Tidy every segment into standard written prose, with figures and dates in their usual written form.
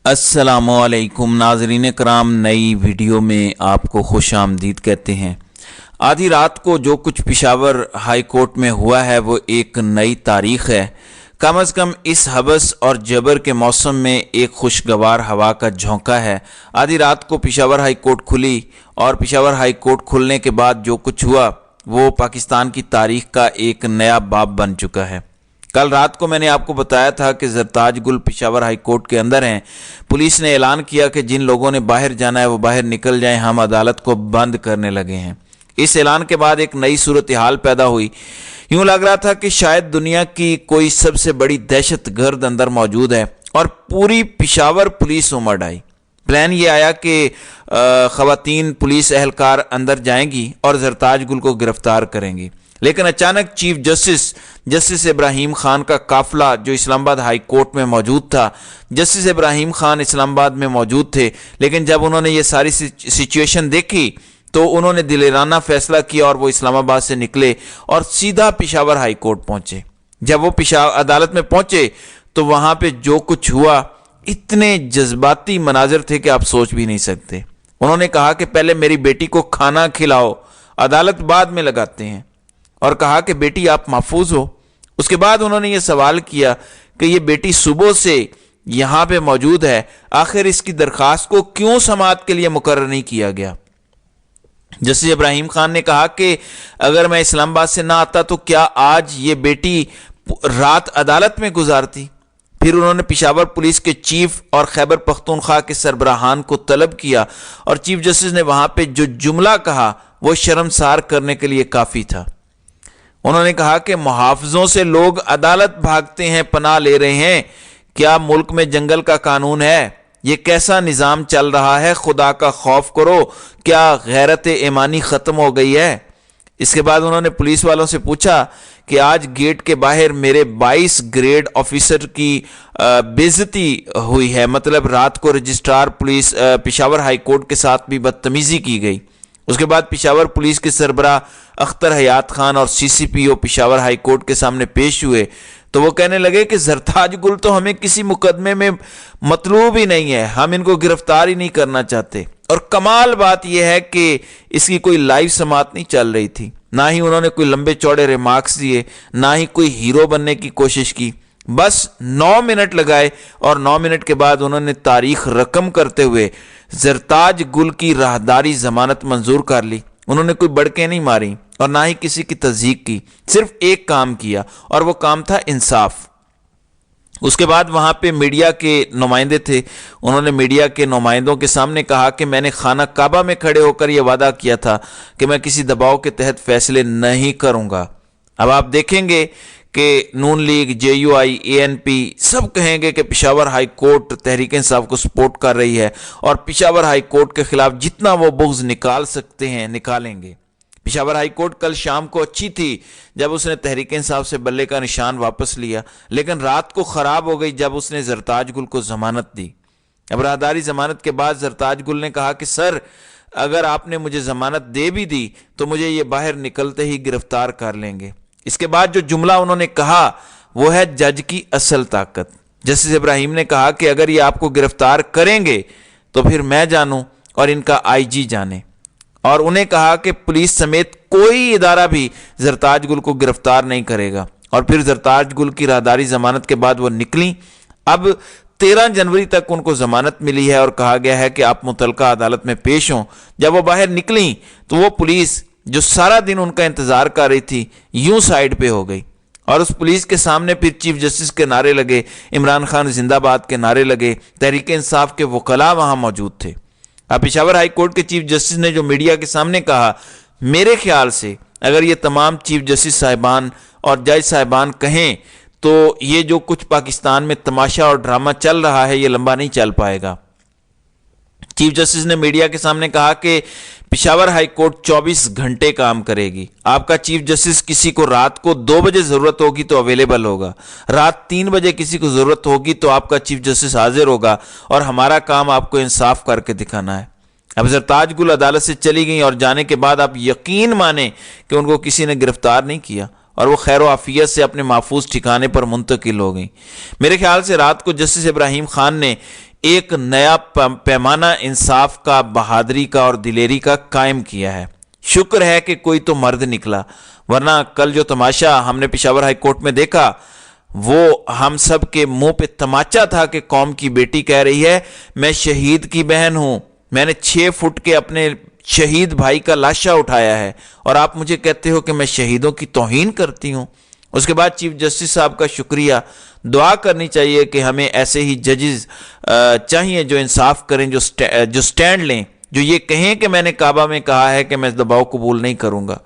अस्सलामु अलैकुम नाज़रीन कराम, नई वीडियो में आपको खुश आमदीद कहते हैं। आधी रात को जो कुछ पेशावर हाई कोर्ट में हुआ है वो एक नई तारीख है। कम अज़ कम इस हवस और जबर के मौसम में एक खुशगवार हवा का झोंका है। आधी रात को पेशावर हाई कोर्ट खुली और पेशावर हाई कोर्ट खुलने के बाद जो कुछ हुआ वो पाकिस्तान की तारीख का एक नया बाब बन चुका है। कल रात को मैंने आपको बताया था कि ज़रताज गुल पेशावर हाई कोर्ट के अंदर हैं। पुलिस ने ऐलान किया कि जिन लोगों ने बाहर जाना है वो बाहर निकल जाएं, हम अदालत को बंद करने लगे हैं। इस ऐलान के बाद एक नई सूरत हाल पैदा हुई। यूं लग रहा था कि शायद दुनिया की कोई सबसे बड़ी दहशत गर्द अंदर मौजूद है और पूरी पेशावर पुलिस उमड़ आई। प्लान ये आया कि ख़वातीन पुलिस एहलकार अंदर जाएंगी और ज़रताज गुल को गिरफ्तार करेंगी, लेकिन अचानक चीफ जस्टिस इब्राहिम खान का काफिला जो इस्लामाबाद हाई कोर्ट में मौजूद था, जस्टिस इब्राहिम खान इस्लामाबाद में मौजूद थे, लेकिन जब उन्होंने ये सारी सिचुएशन देखी तो उन्होंने दिलेराना फैसला किया और वो इस्लामाबाद से निकले और सीधा पेशावर हाई कोर्ट पहुंचे। जब वो अदालत में पहुंचे तो वहां पे जो कुछ हुआ, इतने जज्बाती मनाजिर थे कि आप सोच भी नहीं सकते। उन्होंने कहा कि पहले मेरी बेटी को खाना खिलाओ, अदालत बाद में लगाते हैं, और कहा कि बेटी आप महफूज हो। उसके बाद उन्होंने ये सवाल किया कि ये बेटी सुबह से यहाँ पे मौजूद है, आखिर इसकी दरखास्त को क्यों समाअत के लिए मुकर्रर नहीं किया गया। जस्टिस इब्राहिम खान ने कहा कि अगर मैं इस्लामाबाद से ना आता तो क्या आज ये बेटी रात अदालत में गुजारती। फिर उन्होंने पेशावर पुलिस के चीफ और खैबर पख्तूनख्वा के सरबराहान को तलब किया और चीफ जस्टिस ने वहां पे जो जुमला कहा वो शर्मसार करने के लिए काफी था। उन्होंने कहा कि मुहाफिजों से लोग अदालत भागते हैं, पनाह ले रहे हैं। क्या मुल्क में जंगल का कानून है? ये कैसा निज़ाम चल रहा है? खुदा का खौफ करो, क्या गैरत ईमानी ख़त्म हो गई है? इसके बाद उन्होंने पुलिस वालों से पूछा कि आज गेट के बाहर मेरे 22 ग्रेड ऑफिसर की बेइज्जती हुई है, मतलब रात को registrar police Peshawar high court के साथ भी बदतमीज़ी की गई। उसके बाद पेशावर पुलिस के सरबराह अख्तर हयात खान और सीसीपीओ पेशावर हाई कोर्ट के सामने पेश हुए तो वो कहने लगे कि ज़रताज गुल तो हमें किसी मुकदमे में मतलूब ही नहीं है, हम इनको गिरफ्तार ही नहीं करना चाहते। और कमाल बात यह है कि इसकी कोई लाइव समाअत नहीं चल रही थी, ना ही उन्होंने कोई लंबे चौड़े रिमार्क्स दिए, ना ही कोई हीरो बनने की कोशिश की। बस 9 मिनट लगाए और 9 मिनट के बाद उन्होंने तारीख रकम करते हुए ज़रताज गुल की राहदारी जमानत मंजूर कर ली। उन्होंने कोई बड़के नहीं मारी और ना ही किसी की तस्दीक की, सिर्फ एक काम किया और वो काम था इंसाफ। उसके बाद वहां पे मीडिया के नुमाइंदे थे। उन्होंने मीडिया के नुमाइंदों के सामने कहा कि मैंने खाना काबा में खड़े होकर यह वादा किया था कि मैं किसी दबाव के तहत फैसले नहीं करूंगा। अब आप देखेंगे कि नून लीग, JUI, ANP सब कहेंगे कि पेशावर हाई कोर्ट तहरीक इंसाफ को सपोर्ट कर रही है और पेशावर हाई कोर्ट के खिलाफ जितना वो बुग़्ज़ निकाल सकते हैं निकालेंगे। पेशावर हाई कोर्ट कल शाम को अच्छी थी जब उसने तहरीक इंसाफ से बल्ले का निशान वापस लिया, लेकिन रात को ख़राब हो गई जब उसने ज़रताज गुल को ज़मानत दी। अब राहदारी ज़मानत के बाद ज़रताज गुल ने कहा कि सर, अगर आपने मुझे ज़मानत दे भी दी तो मुझे ये बाहर निकलते ही गिरफ्तार कर लेंगे। इसके बाद जो जुमला उन्होंने कहा वो है जज की असल ताकत। जस्टिस इब्राहिम ने कहा कि अगर ये आपको गिरफ्तार करेंगे तो फिर मैं जानूं और इनका IG जाने, और उन्हें कहा कि पुलिस समेत कोई इदारा भी ज़रताज गुल को गिरफ्तार नहीं करेगा। और फिर ज़रताज गुल की राहदारी जमानत के बाद वो निकली। अब 13 जनवरी तक उनको जमानत मिली है और कहा गया है कि आप मुतलका अदालत में पेश हों। जब वो बाहर निकली तो वो पुलिस जो सारा दिन उनका इंतजार कर रही थी यूं साइड पे हो गई और उस पुलिस के सामने फिर चीफ जस्टिस के नारे लगे, इमरान खान जिंदाबाद के नारे लगे, तहरीक इंसाफ के वकला वहां मौजूद थे। अब पेशावर हाई कोर्ट के चीफ जस्टिस ने जो मीडिया के सामने कहा, मेरे ख्याल से अगर ये तमाम चीफ जस्टिस साहिबान और जज साहिबान कहें तो ये जो कुछ पाकिस्तान में तमाशा और ड्रामा चल रहा है ये लंबा नहीं चल पाएगा। चीफ जस्टिस ने मीडिया के सामने कहा कि पेशावर हाई कोर्ट 24 घंटे काम करेगी। आपका चीफ जस्टिस किसी को रात को 2 बजे जरूरत होगी तो अवेलेबल होगा, रात 3 बजे किसी को जरूरत होगी तो आपका चीफ जस्टिस हाजिर होगा और हमारा काम आपको इंसाफ करके दिखाना है। अब ज़रताज गुल अदालत से चली गई और जाने के बाद आप यकीन माने कि उनको किसी ने गिरफ्तार नहीं किया और वो खैर आफियत से अपने महफूज ठिकाने पर मुंतकिल हो गई। मेरे ख्याल से रात को जस्टिस इब्राहिम खान ने ایک نیا پیمانہ انصاف کا، بہادری کا اور دلیری کا قائم کیا ہے۔ شکر ہے کہ کوئی تو مرد نکلا، ورنہ کل جو تماشا ہم نے پشاور ہائی کورٹ میں دیکھا وہ ہم سب کے منہ پہ تماچا تھا کہ قوم کی بیٹی کہہ رہی ہے میں شہید کی بہن ہوں، میں نے 6 فٹ کے اپنے شہید بھائی کا لاشا اٹھایا ہے اور آپ مجھے کہتے ہو کہ میں شہیدوں کی توہین کرتی ہوں۔ اس کے بعد چیف جسٹس صاحب کا شکریہ، دعا کرنی چاہیے کہ ہمیں ایسے ہی ججز چاہیے جو انصاف کریں، جو سٹینڈ لیں، جو یہ کہیں کہ میں نے کعبہ میں کہا ہے کہ میں دباؤ قبول نہیں کروں گا۔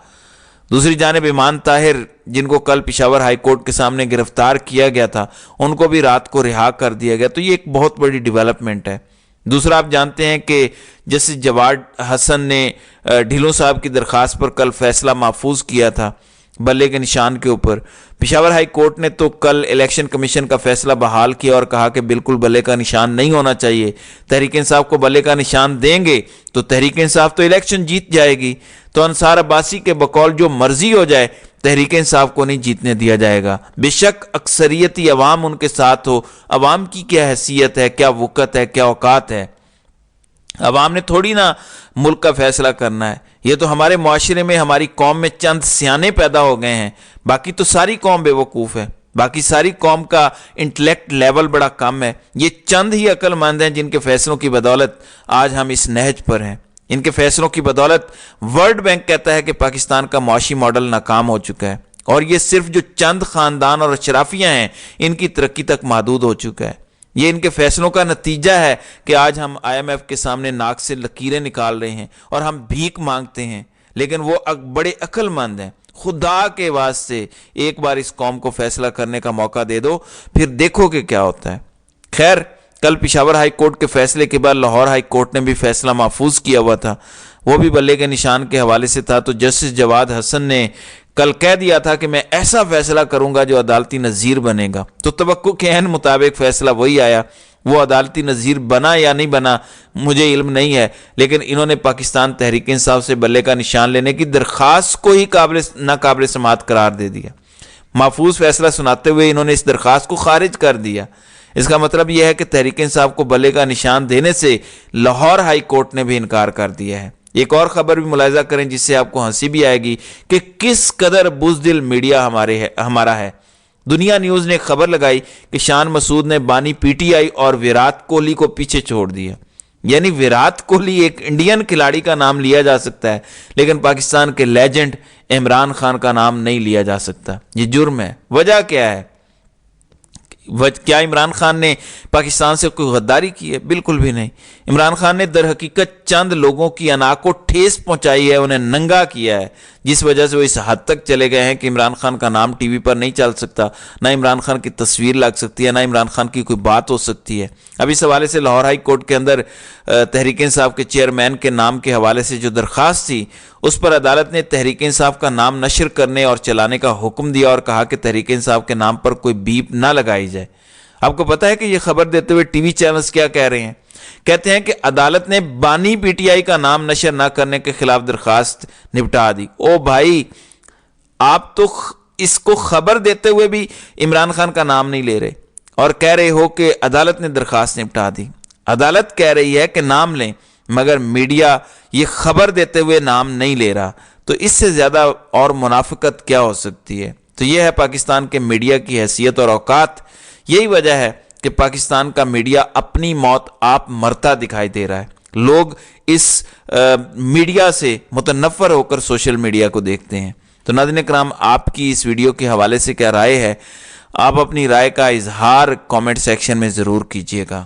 دوسری جانب ایمان طاہر جن کو کل پشاور ہائی کورٹ کے سامنے گرفتار کیا گیا تھا، ان کو بھی رات کو رہا کر دیا گیا، تو یہ ایک بہت بڑی ڈیولپمنٹ ہے۔ دوسرا آپ جانتے ہیں کہ جسٹس جواد حسن نے ڈھیلوں صاحب کی درخواست پر کل فیصلہ محفوظ کیا تھا بلے کے نشان کے اوپر۔ پشاور ہائی کورٹ نے تو کل الیکشن کمیشن کا فیصلہ بحال کیا اور کہا کہ بالکل بلے کا نشان نہیں ہونا چاہیے، تحریک انصاف کو بلے کا نشان دیں گے تو تحریک انصاف تو الیکشن جیت جائے گی، تو انصار عباسی کے بقول جو مرضی ہو جائے تحریک انصاف کو نہیں جیتنے دیا جائے گا، بے شک اکثریتی عوام ان کے ساتھ ہو۔ عوام کی کیا حیثیت ہے، کیا وقت ہے، کیا اوقات ہے؟ عوام نے تھوڑی نہ ملک کا فیصلہ کرنا ہے، یہ تو ہمارے معاشرے میں ہماری قوم میں چند سیانے پیدا ہو گئے ہیں، باقی تو ساری قوم بے وقوف ہے، باقی ساری قوم کا انٹلیکٹ لیول بڑا کم ہے۔ یہ چند ہی عقل مند ہیں جن کے فیصلوں کی بدولت آج ہم اس نہج پر ہیں۔ ان کے فیصلوں کی بدولت ورلڈ بینک کہتا ہے کہ پاکستان کا معاشی ماڈل ناکام ہو چکا ہے، اور یہ صرف جو چند خاندان اور اشرافیہ ہیں ان کی ترقی تک محدود ہو چکا ہے۔ یہ ان کے فیصلوں کا نتیجہ ہے کہ آج ہم IMF کے سامنے ناک سے لکیریں نکال رہے ہیں اور ہم بھیک مانگتے ہیں، لیکن وہ بڑے عقل مند ہیں۔ خدا کے واسطے ایک بار اس قوم کو فیصلہ کرنے کا موقع دے دو، پھر دیکھو کہ کیا ہوتا ہے۔ خیر، کل پشاور ہائی کورٹ کے فیصلے کے بعد لاہور ہائی کورٹ نے بھی فیصلہ محفوظ کیا ہوا تھا، وہ بھی بلے کے نشان کے حوالے سے تھا۔ تو جسٹس جواد حسن نے کل کہہ دیا تھا کہ میں ایسا فیصلہ کروں گا جو عدالتی نظیر بنے گا، تو توقع کے عین مطابق فیصلہ وہی آیا۔ وہ عدالتی نظیر بنا یا نہیں بنا مجھے علم نہیں ہے، لیکن انہوں نے پاکستان تحریک انصاف سے بلے کا نشان لینے کی درخواست کو ہی ناقابل سماعت قرار دے دیا۔ محفوظ فیصلہ سناتے ہوئے انہوں نے اس درخواست کو خارج کر دیا۔ اس کا مطلب یہ ہے کہ تحریک انصاف کو بلے کا نشان دینے سے لاہور ہائی کورٹ نے بھی انکار کر دیا ہے۔ ایک اور خبر بھی ملاحظہ کریں جس سے آپ کو ہنسی بھی آئے گی کہ کس قدر بزدل میڈیا ہمارا ہے۔ دنیا نیوز نے ایک خبر لگائی کہ شان مسعود نے بانی PTI اور ویرات کوہلی کو پیچھے چھوڑ دیا۔ یعنی ویرات کوہلی ایک انڈین کھلاڑی کا نام لیا جا سکتا ہے، لیکن پاکستان کے لیجنڈ عمران خان کا نام نہیں لیا جا سکتا۔ یہ جرم ہے۔ وجہ کیا ہے؟ کیا عمران خان نے پاکستان سے کوئی غداری کی ہے؟ بالکل بھی نہیں۔ عمران خان نے در حقیقت چند لوگوں کی انا کو ٹھیس پہنچائی ہے، انہیں ننگا کیا ہے، جس وجہ سے وہ اس حد تک چلے گئے ہیں کہ عمران خان کا نام ٹی وی پر نہیں چل سکتا، نہ عمران خان کی تصویر لگ سکتی ہے، نہ عمران خان کی کوئی بات ہو سکتی ہے۔ اب اس حوالے سے لاہور ہائی کورٹ کے اندر تحریک انصاف کے چیئرمین کے نام کے حوالے سے جو درخواست تھی اس پر عدالت نے تحریک انصاف کا نام نشر کرنے اور چلانے کا حکم دیا اور کہا کہ تحریک انصاف کے نام پر کوئی بیپ نہ لگائی جائے۔ آپ کو پتا ہے کہ یہ خبر دیتے ہوئے ٹی وی چینلز کیا کہہ رہے ہیں؟ کہتے ہیں کہ عدالت نے بانی PTI کا نام نشر نہ کرنے کے خلاف درخواست نپٹا دی۔ او بھائی، آپ تو اس کو خبر دیتے ہوئے بھی عمران خان کا نام نہیں لے رہے اور کہہ رہے ہو کہ عدالت نے درخواست نپٹا دی۔ عدالت کہہ رہی ہے کہ نام لیں، مگر میڈیا یہ خبر دیتے ہوئے نام نہیں لے رہا، تو اس سے زیادہ اور منافقت کیا ہو سکتی ہے؟ تو یہ ہے پاکستان کے میڈیا کی حیثیت اور اوقات۔ یہی وجہ ہے کہ پاکستان کا میڈیا اپنی موت آپ مرتا دکھائی دے رہا ہے۔ لوگ اس میڈیا سے متنفر ہو کر سوشل میڈیا کو دیکھتے ہیں۔ تو ناظرین کرام، آپ کی اس ویڈیو کے حوالے سے کیا رائے ہے؟ آپ اپنی رائے کا اظہار کامنٹ سیکشن میں ضرور کیجیے گا۔